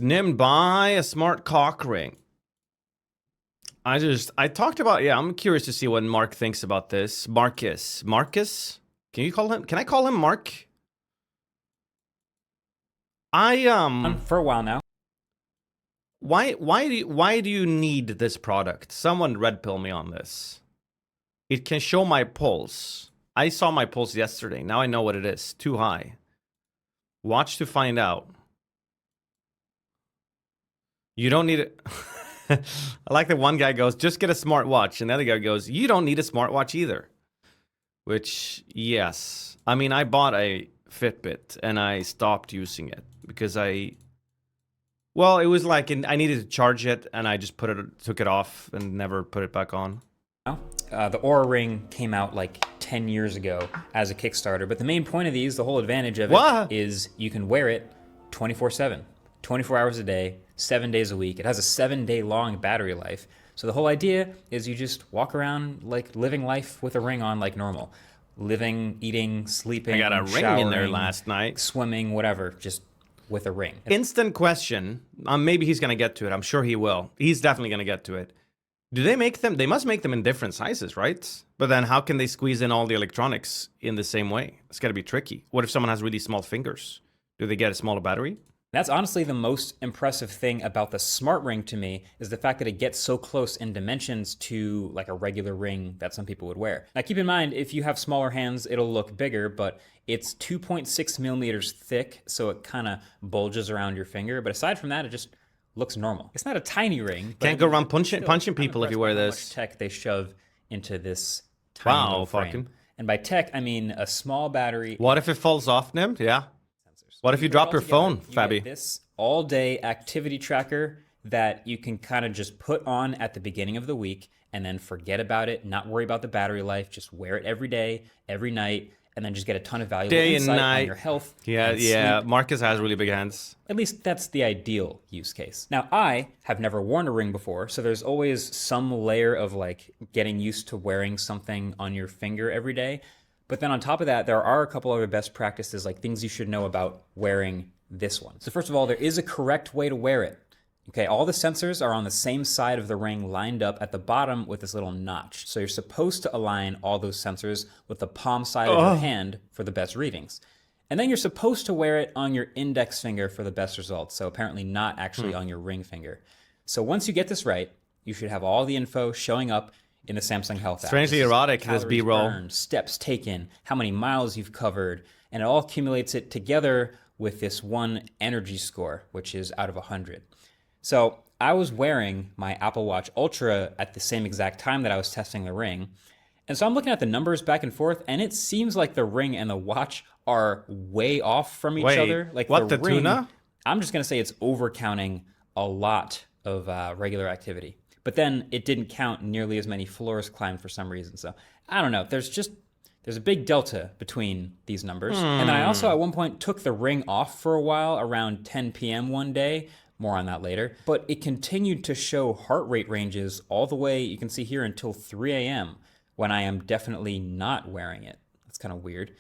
NymN, buy a smart cock ring. I talked about, yeah, I'm curious to see what Mark thinks about this. Marcus. Can you call him? Can I call him Mark? For a while now. Why do you need this product? Someone red pill me on this. It can show my pulse. I saw my pulse yesterday. Now I know what it is. Too high. Watch to find out. You don't need it. I like that one guy goes, just get a smartwatch. And the other guy goes, you don't need a smartwatch either. Which, yes. I mean, I bought a Fitbit and I stopped using it because well, it was like I needed to charge it and I just took it off and never put it back on. The Aura Ring came out like 10 years ago as a Kickstarter, but the main point of these, the whole advantage of it, is you can wear it 24/7, 24 hours a day, 7 days a week. It has a 7-day long battery life. So the whole idea is you just walk around like living life with a ring on like normal. Living, eating, sleeping, I got a ring in there last night. Swimming, whatever, just with a ring. Instant question. Maybe he's going to get to it. I'm sure he will. He's definitely going to get to it. Do they make them? They must make them in different sizes, right? But then how can they squeeze in all the electronics in the same way? It's got to be tricky. What if someone has really small fingers? Do they get a smaller battery? That's honestly the most impressive thing about the smart ring to me, is the fact that it gets so close in dimensions to like a regular ring that some people would wear. Now keep in mind, if you have smaller hands, it'll look bigger, but it's 2.6 millimeters thick, so it kind of bulges around your finger. But aside from that, it just looks normal. It's not a tiny ring. Can't go around punching people if you wear this. How much tech they shove into this tiny little frame. Fucking. And by tech, I mean a small battery. What if it falls off, Nim? Yeah. What if you drop your phone, Fabi? This all-day activity tracker that you can kind of just put on at the beginning of the week and then forget about it, not worry about the battery life, just wear it every day, every night, and then just get a ton of valuable insight on your health. Yeah. Marcus has really big hands. At least that's the ideal use case. Now, I have never worn a ring before, so there's always some layer of like getting used to wearing something on your finger every day. But then on top of that, there are a couple other best practices, like things you should know about wearing this one. So first of all, there is a correct way to wear it. Okay, all the sensors are on the same side of the ring, lined up at the bottom with this little notch. So you're supposed to align all those sensors with the palm side of your hand for the best readings. And then you're supposed to wear it on your index finger for the best results. So apparently not actually on your ring finger. So once you get this right, you should have all the info showing up in the Samsung Health app. Strangely erotic, this B-roll. Steps taken, how many miles you've covered, and it all accumulates it together with this one energy score, which is out of 100. So I was wearing my Apple Watch Ultra at the same exact time that I was testing the ring. And so I'm looking at the numbers back and forth, and it seems like the ring and the watch are way off from each other. Like what, the ring, tuna? I'm just going to say it's overcounting a lot of regular activity. But then it didn't count nearly as many floors climbed for some reason. So I don't know. There's a big delta between these numbers. And then I also at one point took the ring off for a while around 10 p.m. one day. More on that later. But it continued to show heart rate ranges all the way, you can see here, until 3 a.m. when I am definitely not wearing it. That's kind of weird.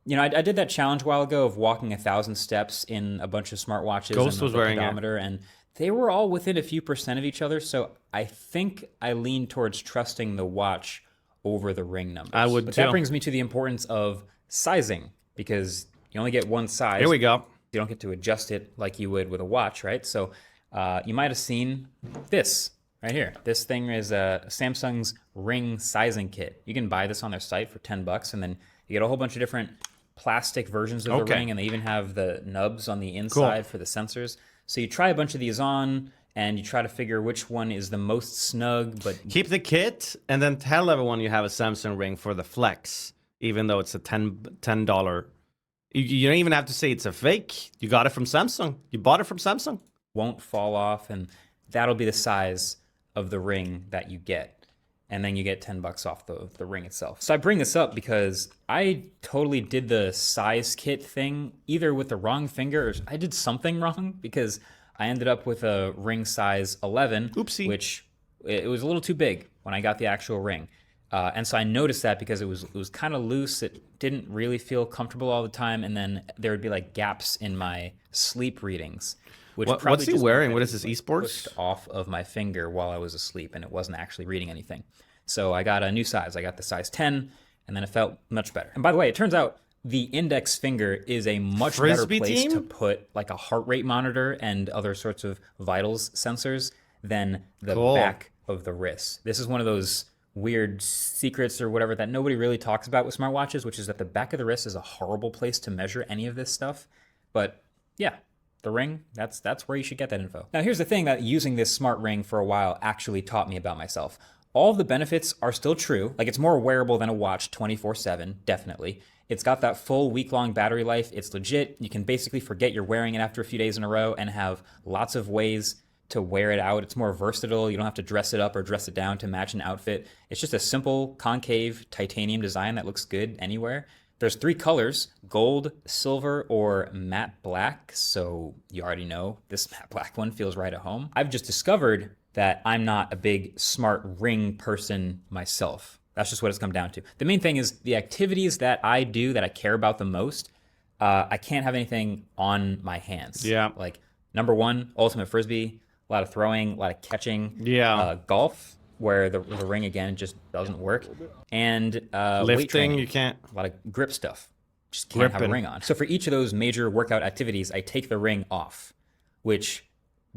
You know, I did that challenge a while ago of walking 1,000 steps in a bunch of smartwatches. Ghost and was the wearing pedometer, and they were all within a few percent of each other, so I think I lean towards trusting the watch over the ring numbers. I would but too. That brings me to the importance of sizing, because you only get one size. Here we go. You don't get to adjust it like you would with a watch, right? So you might have seen this right here. This thing is Samsung's ring sizing kit. You can buy this on their site for $10, and then you get a whole bunch of different plastic versions of the ring, and they even have the nubs on the inside for the sensors. So you try a bunch of these on, and you try to figure which one is the most snug, but... Keep the kit, and then tell everyone you have a Samsung ring for the flex, even though it's a $10. You don't even have to say it's a fake. You got it from Samsung. You bought it from Samsung. Won't fall off, and that'll be the size of the ring that you get. And then you get $10 off the ring itself. So I bring this up because I totally did the size kit thing, either with the wrong finger or I did something wrong, because I ended up with a ring size 11, Oopsie. Which it was a little too big when I got the actual ring. And so I noticed that because it was kind of loose. It didn't really feel comfortable all the time. And then there would be like gaps in my sleep readings. which What's probably he just wearing? meant What that is this, it was, esports? pushed off of my finger while I was asleep, and it wasn't actually reading anything. So I got a new size. I got the size 10, and then it felt much better. And by the way, it turns out the index finger is a much better Frisbee place team? to put like a heart rate monitor and other sorts of vitals sensors than the Cool. back of the wrist. This is one of those weird secrets or whatever that nobody really talks about with smartwatches, which is that the back of the wrist is a horrible place to measure any of this stuff. But yeah, the ring, that's where you should get that info. Now here's the thing that using this smart ring for a while actually taught me about myself. All of the benefits are still true. Like, it's more wearable than a watch 24/7, definitely. It's got that full week-long battery life. It's legit. You can basically forget you're wearing it after a few days in a row and have lots of ways to wear it out. It's more versatile. You don't have to dress it up or dress it down to match an outfit. It's just a simple concave titanium design that looks good anywhere. There's 3 colors: gold, silver, or matte black. So you already know this matte black one feels right at home. I've just discovered that I'm not a big smart ring person myself. That's just what it's come down to. The main thing is the activities that I do that I care about the most, I can't have anything on my hands. Yeah. Like, number 1, ultimate frisbee, a lot of throwing, a lot of catching. Yeah. Golf, where the ring again just doesn't work, and weight Lifting, training. you can't. A lot of grip stuff. Just can't have a Gripping. ring on. So for each of those major workout activities, I take the ring off, which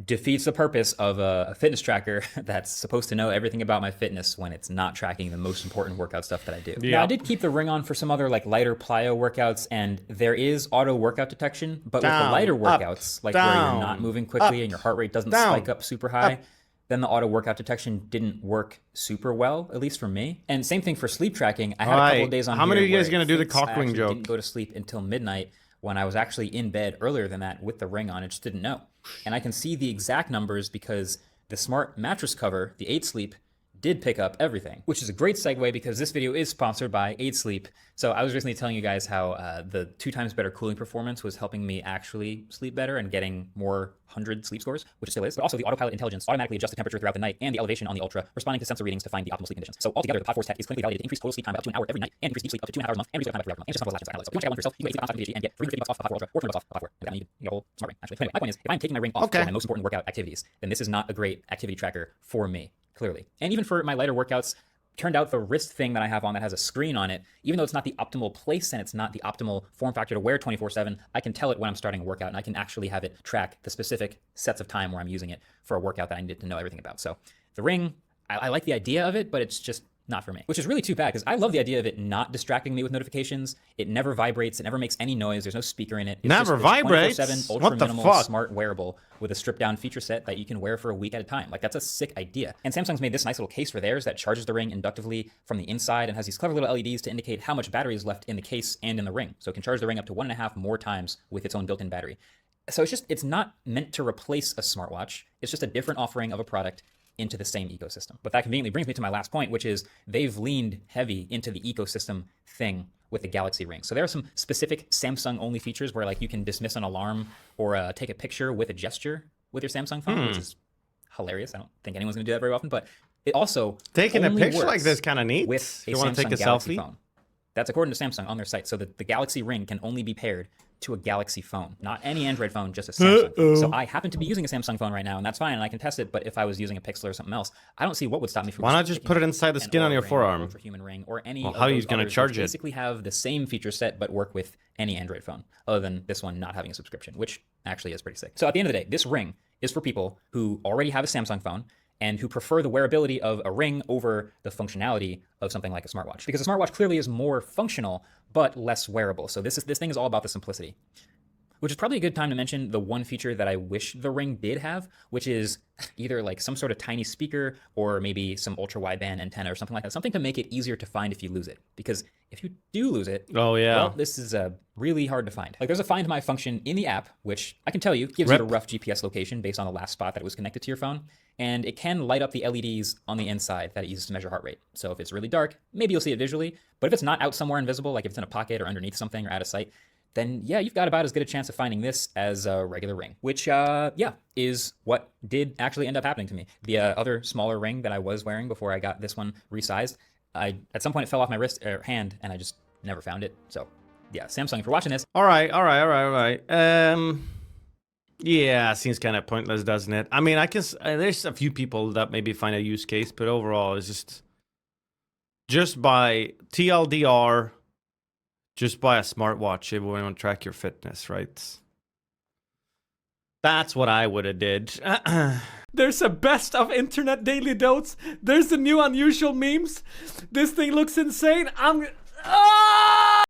defeats the purpose of a fitness tracker that's supposed to know everything about my fitness when it's not tracking the most important workout stuff that I do. Yeah. Now, I did keep the ring on for some other like lighter plyo workouts, and there is auto workout detection, but with the Down, lighter up, workouts, like where down, you're not moving quickly up, and your heart rate doesn't down, spike up super high, up. then the auto workout detection didn't work super well, at least for me. And same thing for sleep tracking. I had a couple of Alright, days on how many here of you guys where gonna it do the thinks I cock ring actually joke? didn't go to sleep until midnight when I was actually in bed earlier than that with the ring on. I just didn't know. And I can see the exact numbers because the smart mattress cover, the 8 Sleep, did pick up everything, which is a great segue because this video is sponsored by 8 Sleep. So I was recently telling you guys how the 2 times better cooling performance was helping me actually sleep better and getting more 100 sleep scores, which it still is, but also the autopilot intelligence automatically adjusts the temperature throughout the night and the elevation on the Ultra, responding to sensor readings to find the optimal sleep conditions. So altogether, the Pod Force tech is clinically validated to increase total sleep time by up to an hour every night and increase deep sleep up to 2.5 hours a month and reduce time by 3 hours a month and just some last analytics. So if you want to check out one for yourself, you can go to and get $350 off the Pod Ultra or $20 off the Pod 4. That means you get a whole smart ring, actually. Anyway, my point is, if I'm taking my ring off for my most important workout activities, then this is not a great activity tracker for me, clearly. And even for my lighter workouts, turned out the wrist thing that I have on that has a screen on it, even though it's not the optimal place and it's not the optimal form factor to wear 24/7, I can tell it when I'm starting a workout, and I can actually have it track the specific sets of time where I'm using it for a workout that I needed to know everything about. So the ring, I like the idea of it, but it's just not for me, which is really too bad because I love the idea of it not distracting me with notifications. It never vibrates. It never makes any noise. There's no speaker in it. It's Never just vibrates? 24/7 ultra What the minimal fuck? smart wearable with a stripped down feature set that you can wear for a week at a time. Like, that's a sick idea. And Samsung's made this nice little case for theirs that charges the ring inductively from the inside and has these clever little LEDs to indicate how much battery is left in the case and in the ring. So it can charge the ring up to 1.5 more times with its own built-in battery. So it's not meant to replace a smartwatch. It's just a different offering of a product into the same ecosystem. But that conveniently brings me to my last point, which is they've leaned heavy into the ecosystem thing with the Galaxy Ring. So there are some specific Samsung-only features where, like, you can dismiss an alarm or take a picture with a gesture with your Samsung phone, which is hilarious. I don't think anyone's going to do that very often, but it also Taking a only picture like works this kind of neat. with a You want Samsung to take a Galaxy selfie? phone. That's according to Samsung on their site. So the Galaxy Ring can only be paired to a Galaxy phone, not any Android phone, just a Samsung phone. So I happen to be using a Samsung phone right now, and that's fine, and I can test it. But if I was using a Pixel or something else, I don't see what would stop me from. Why not just put it inside the an skin on Oura your Ring, forearm? Ultra Human Ring, or any. Well, of how are you those gonna others, charge which it? Basically, have the same feature set but work with any Android phone, other than this one not having a subscription, which actually is pretty sick. So at the end of the day, this ring is for people who already have a Samsung phone and who prefer the wearability of a ring over the functionality of something like a smartwatch. Because a smartwatch clearly is more functional, but less wearable. So this thing is all about the simplicity. Which is probably a good time to mention the one feature that I wish the Ring did have, which is either like some sort of tiny speaker or maybe some ultra wideband antenna or something like that. Something to make it easier to find if you lose it. Because if you do lose it, Oh, yeah. well, this is really hard to find. Like, there's a Find My function in the app, which I can tell you gives you a rough GPS location based on the last spot that it was connected to your phone. And it can light up the LEDs on the inside that it uses to measure heart rate. So if it's really dark, maybe you'll see it visually. But if it's not out somewhere invisible, like if it's in a pocket or underneath something or out of sight, then yeah, you've got about as good a chance of finding this as a regular ring, which, yeah, is what did actually end up happening to me. The other smaller ring that I was wearing before I got this one resized, at some point it fell off my wrist or hand, and I just never found it. So yeah, Samsung, if you're watching this. All right. Yeah, seems kind of pointless, doesn't it? I mean, there's a few people that maybe find a use case, but overall, it's just by TLDR, just buy a smartwatch if you want to track your fitness, right? That's what I would have did. There's a best of internet daily notes. There's the new unusual memes. This thing looks insane.